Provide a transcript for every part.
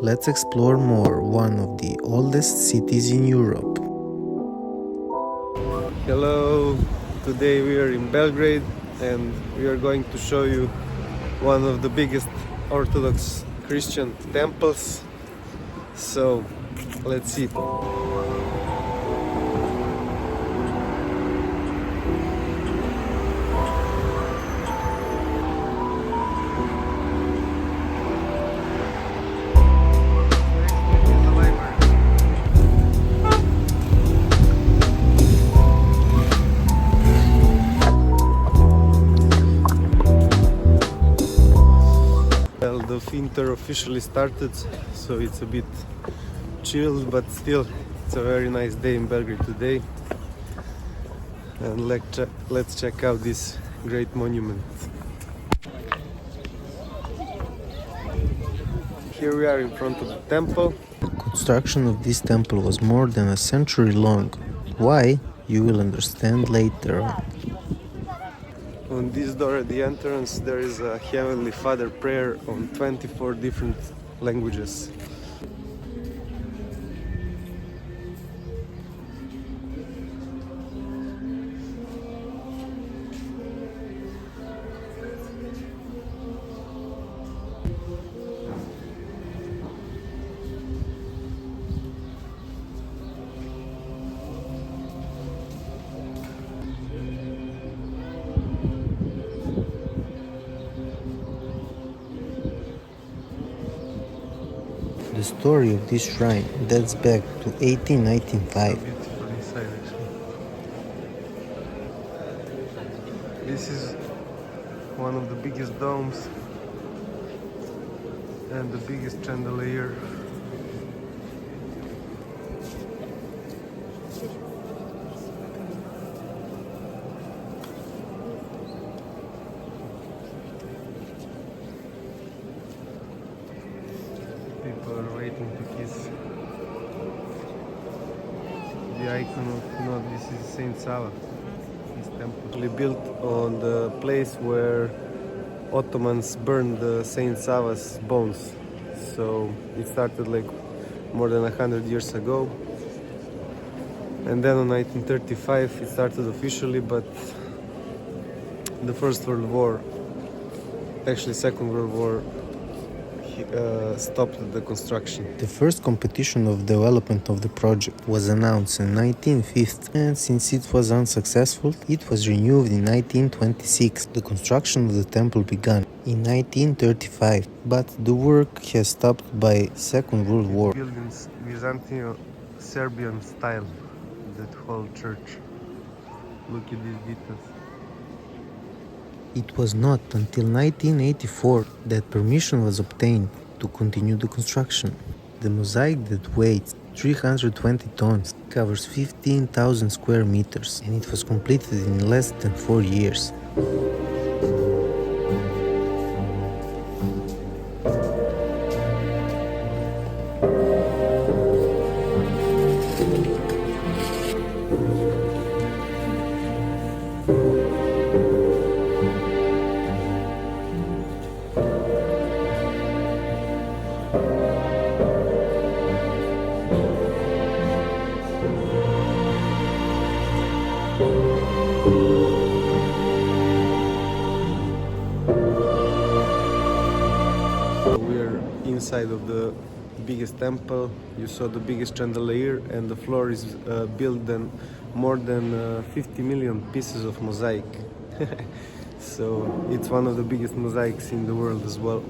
let's explore more one of the oldest cities in Europe. Hello, today we are in Belgrade and we are going to show you one of the biggest Orthodox Christian temples. So let's see. Well, the winter officially started, so it's a bit chilled, but still it's a very nice day in Belgrade today. And let's check out this great monument. Here we are in front of the temple. The construction of this temple was more than a century long. Why? You will understand later on. On this door at the entrance there is a Heavenly Father prayer on 24 different languages. The story of this shrine dates back to 1895. Beautiful inside actually. This is one of the biggest domes and the biggest chandelier. People are waiting to kiss the icon of, this is Saint Sava. This temple built on the place where Ottomans burned the Saint Sava's bones. So it started like more than 100 years ago. And then in 1935 it started officially, but the First World War, actually Second World War, stopped the construction. The first competition of development of the project was announced in 1950, and since it was unsuccessful, it was renewed in 1926. The construction of the temple began in 1935, but the work has stopped by Second World War. Built in Byzantine Serbian style, that whole church. Look at these details. It was not until 1984 that permission was obtained to continue the construction. The mosaic that weighs 320 tons covers 15,000 square meters, and it was completed in less than 4 years. We're inside of the biggest temple. You saw the biggest chandelier, and the floor is built in more than 50 million pieces of mosaic. So it's one of the biggest mosaics in the world as well.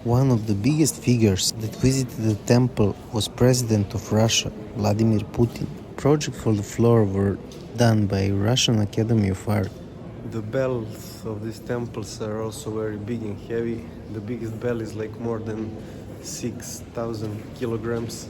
One of the biggest figures that visited the temple was President of Russia, Vladimir Putin. Projects for the floor were done by Russian Academy of Art. The bells of these temples are also very big and heavy. The biggest bell is like more than 6,000 kilograms.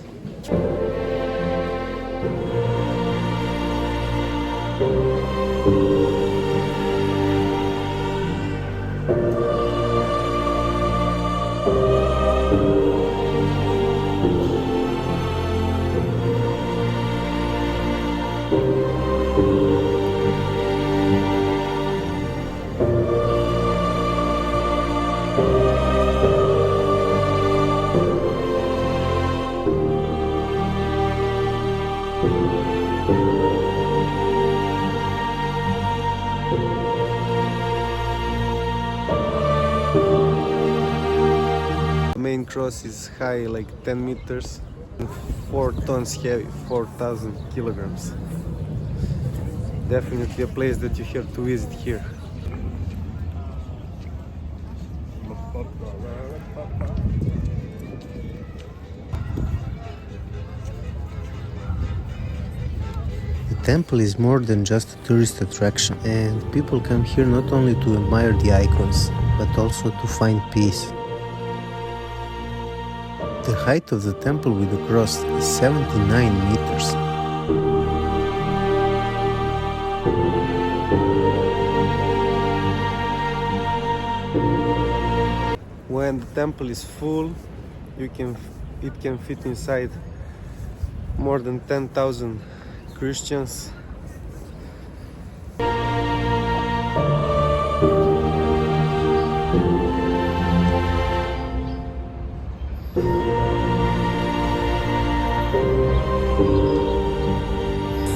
Main cross is high, like 10 meters, 4 tons heavy, 4,000 kilograms. Definitely a place that you have to visit here. The temple is more than just a tourist attraction, and people come here not only to admire the icons, but also to find peace. The height of the temple with the cross is 79 meters. When the temple is full, it can fit inside more than 10,000 Christians.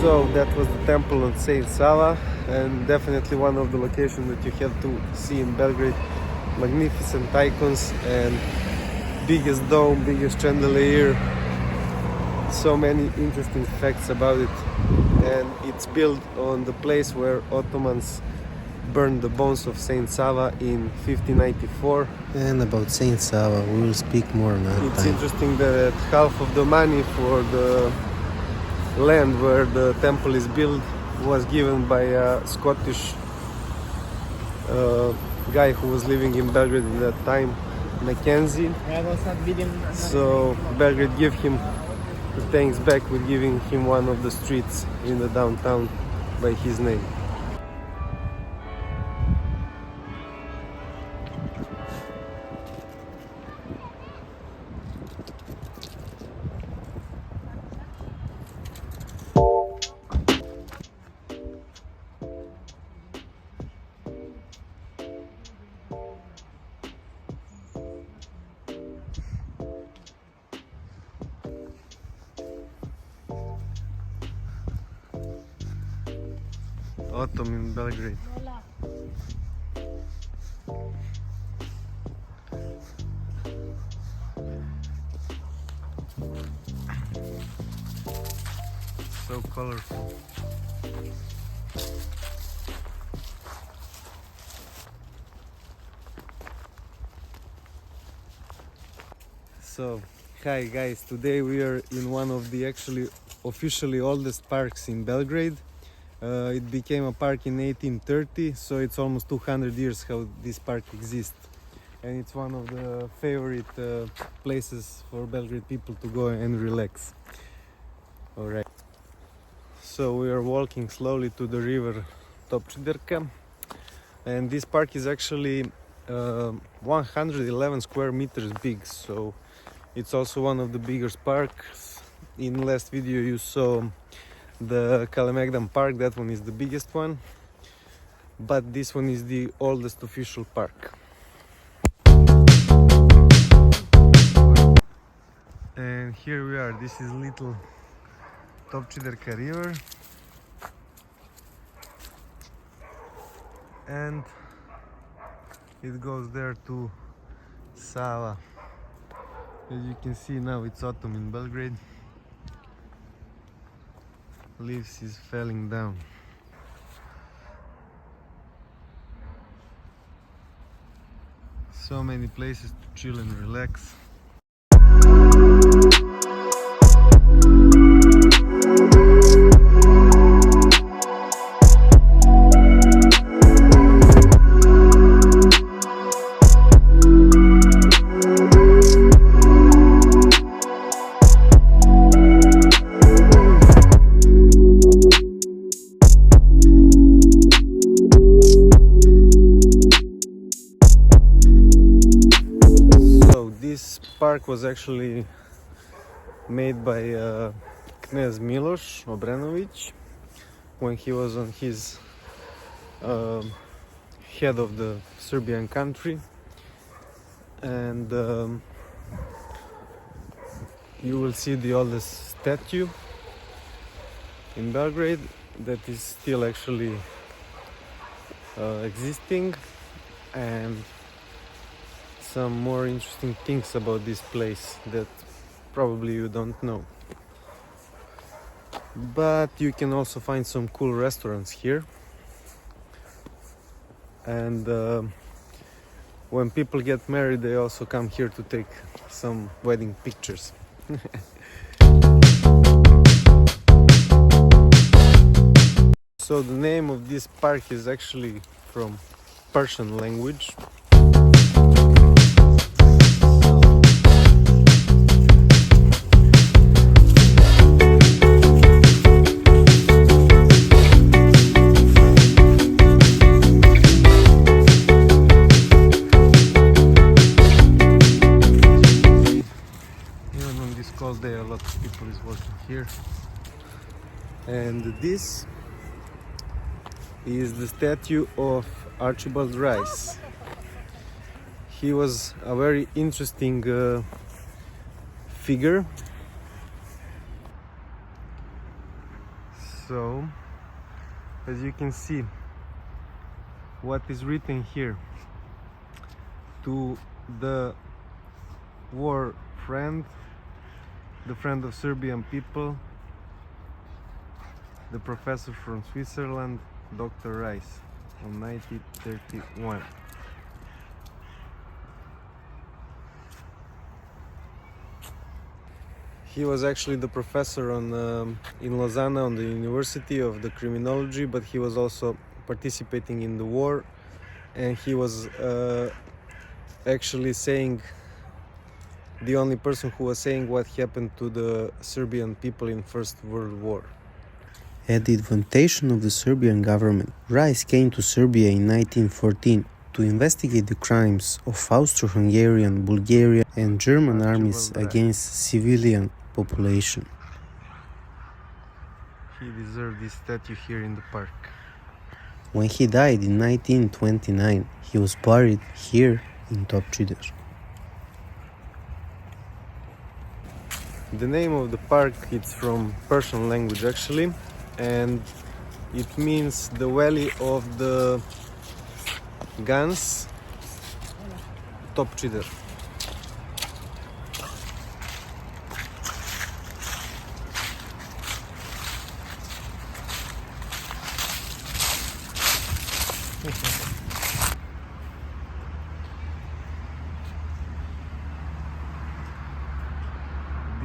So that was the temple on Saint Sava, and definitely one of the locations that you have to see in Belgrade. Magnificent icons and biggest dome, biggest chandelier. So many interesting facts about it, and it's built on the place where Ottomans burned the bones of Saint Sava in 1594. And about Saint Sava, we will speak more another It's time. interesting that half of the money for the land where the temple is built was given by a Scottish guy who was living in Belgrade at that time, Mackenzie. So Belgrade gave him the thanks back with giving him one of the streets in the downtown by his name. Autumn in Belgrade. So colorful. So, hi guys, today we are in one of the officially oldest parks in Belgrade. It became a park in 1830, so it's almost 200 years how this park exists. And it's one of the favorite places for Belgrade people to go and relax. Alright. So we are walking slowly to the river Topčiderka. And this park is actually 111 square meters big, so it's also one of the biggest parks. In last video you saw the Kalemegdan Park, that one is the biggest one, but this one is the oldest official park. And here we are, this is little Topčiderka river, and it goes there to Sava. As you can see now it's autumn in Belgrade. Leaves is falling down. So many places to chill and relax. This park was actually made by Knez Miloš Obrenović when he was on his head of the Serbian country, and you will see the oldest statue in Belgrade that is still actually existing, and some more interesting things about this place that probably you don't know. But you can also find some cool restaurants here. And when people get married, they also come here to take some wedding pictures. So the name of this park is actually from Persian language. Even on this cold day, a lot of people is working here. And this is the statue of Archibald Rice. He was a very interesting figure. So, as you can see, what is written here: to the war friend, the friend of Serbian people, the professor from Switzerland, Dr. Rice, from 1931. He was actually the professor in Lausanne on the University of the Criminology, but he was also participating in the war, and he was actually saying, the only person who was saying what happened to the Serbian people in First World War. At the invitation of the Serbian government, Rice came to Serbia in 1914 to investigate the crimes of Austro-Hungarian, Bulgarian and German armies against civilian population. He deserved this statue here in the park. When he died in 1929, he was buried here in Topčider. The name of the park is from Persian language actually, and it means the valley of the guns, Topčider.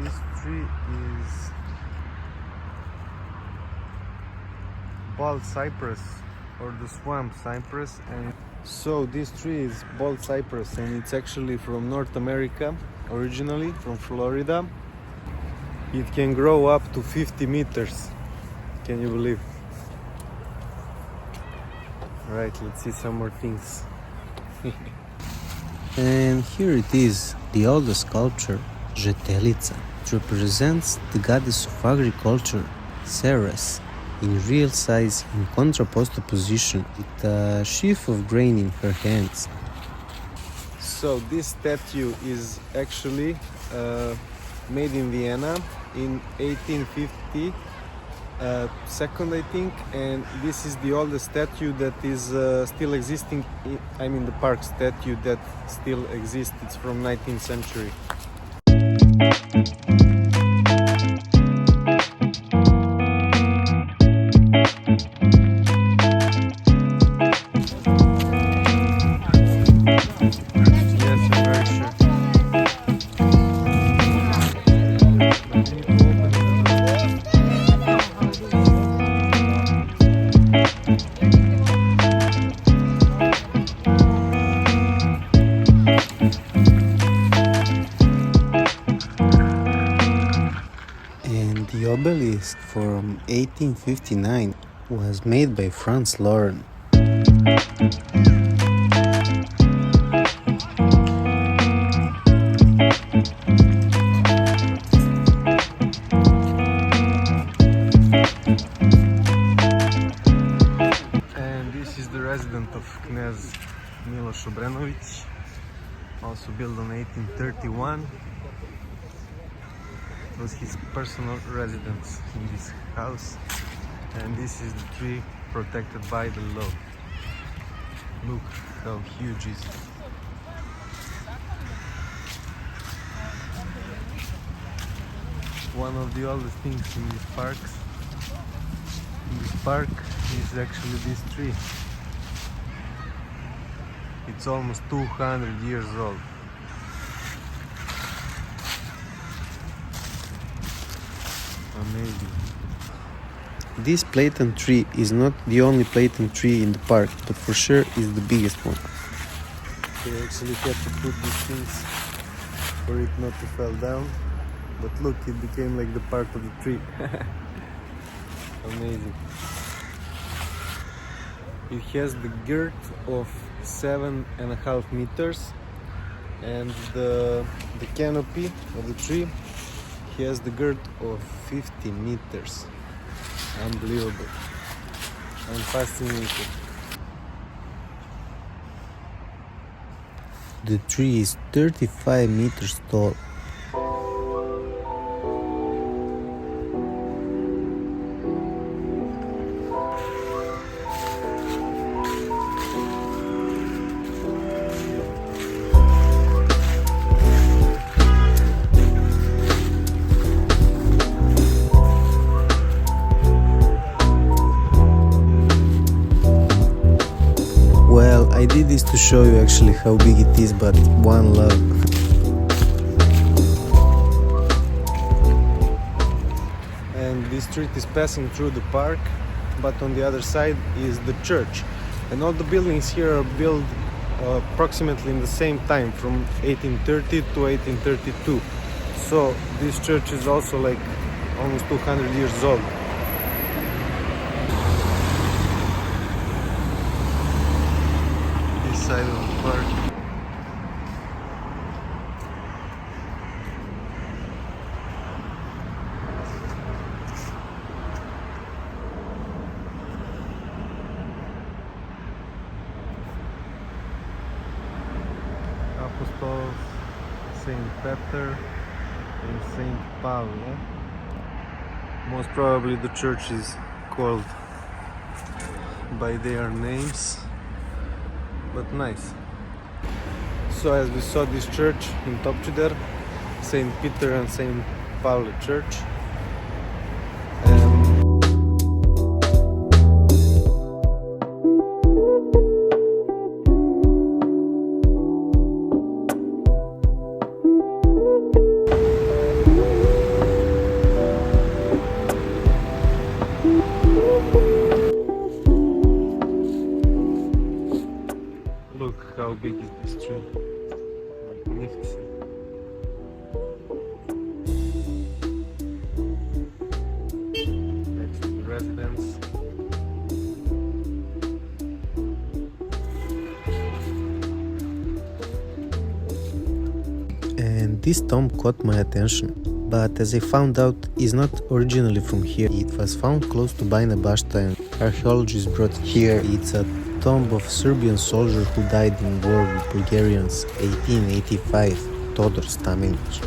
This tree is bald cypress or the swamp cypress, and so this tree is bald cypress, and it's actually from North America, originally from Florida. It can grow up to 50 meters. Can you believe? Right, let's see some more things. And here it is, the oldest sculpture, Žetelica. It represents the goddess of agriculture, Ceres, in real size in contraposed position with a sheaf of grain in her hands. So this statue is actually made in Vienna in 1850, second I think, and this is the oldest statue that is still existing. I mean the park statue that still exists. It's from 19th century. The obelisk from 1859 was made by Franz Loren. And this is the residence of Knez Miloš Obrenović, also built in 1831. It was his personal residence in this house, and this is the tree protected by the law. Look how huge is it. One of the oldest things in these parks, in this park, is actually this tree. It's almost 200 years old. Amazing. This platen tree is not the only platen tree in the park, but for sure is the biggest one. They actually had to put these things for it not to fall down. But look, it became like the part of the tree. Amazing. It has the girth of 7.5 meters, and the canopy of the tree has the girth of 50 meters. Unbelievable. I'm fascinated. The tree is 35 meters tall. Well, I did this to show you actually how big it is, but one love. And this street is passing through the park, but on the other side is the church. And all the buildings here are built approximately in the same time, from 1830 to 1832. So this church is also like almost 200 years old. This side of the park. Apostles, Saint Peter and Saint Paul. Most probably the church is called by their names, but nice. So as we saw this church in Topčider, Saint Peter and Saint Paul church. Look how big is this tree. Magnificent. Next to the residence. And this tomb caught my attention, but as I found out, is not originally from here. It was found close to Bajna Bašta and archaeologists brought it here. It's a tomb of a Serbian soldier who died in war with Bulgarians 1885, Todor Stamenić.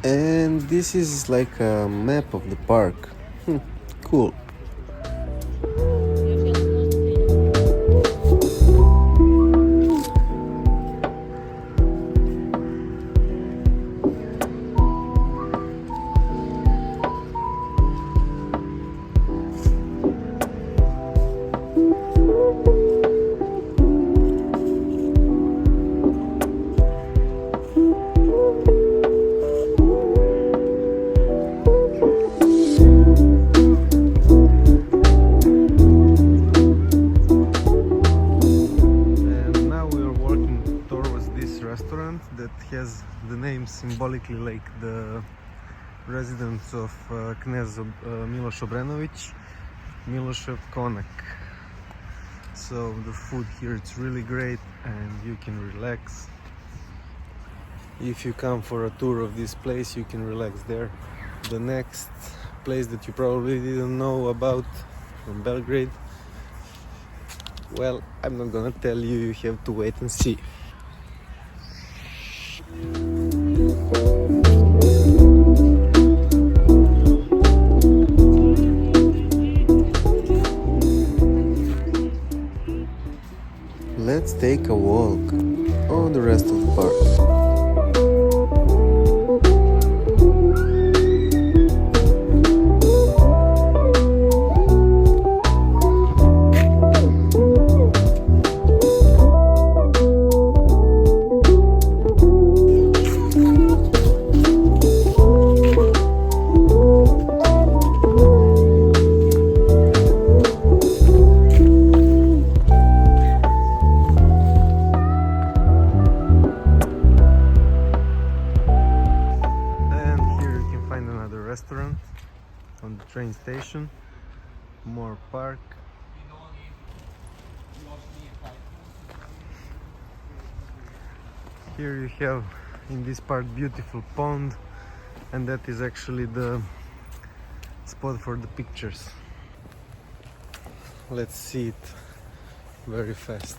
And this is like a map of the park. Cool. That has the name symbolically like the residence of Knez Miloš Obrenović, Milošev Konak. So the food here it's really great and you can relax. If you come for a tour of this place, you can relax there. The next place that you probably didn't know about from Belgrade, well, I'm not gonna tell you, you have to wait and see. restaurant on the train station, more park. Here you have in this part beautiful pond, and that is actually the spot for the pictures. Let's see it very fast.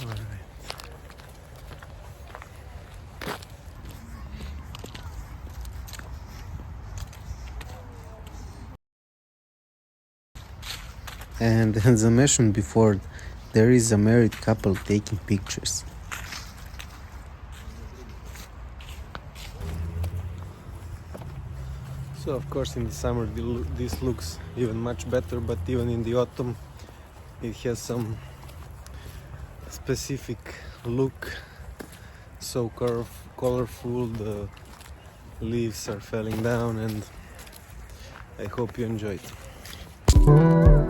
All right. And as I mentioned before, there is a married couple taking pictures. So of course in the summer this looks even much better, but even in the autumn it has some specific look. So colorful, the leaves are falling down, and I hope you enjoy it.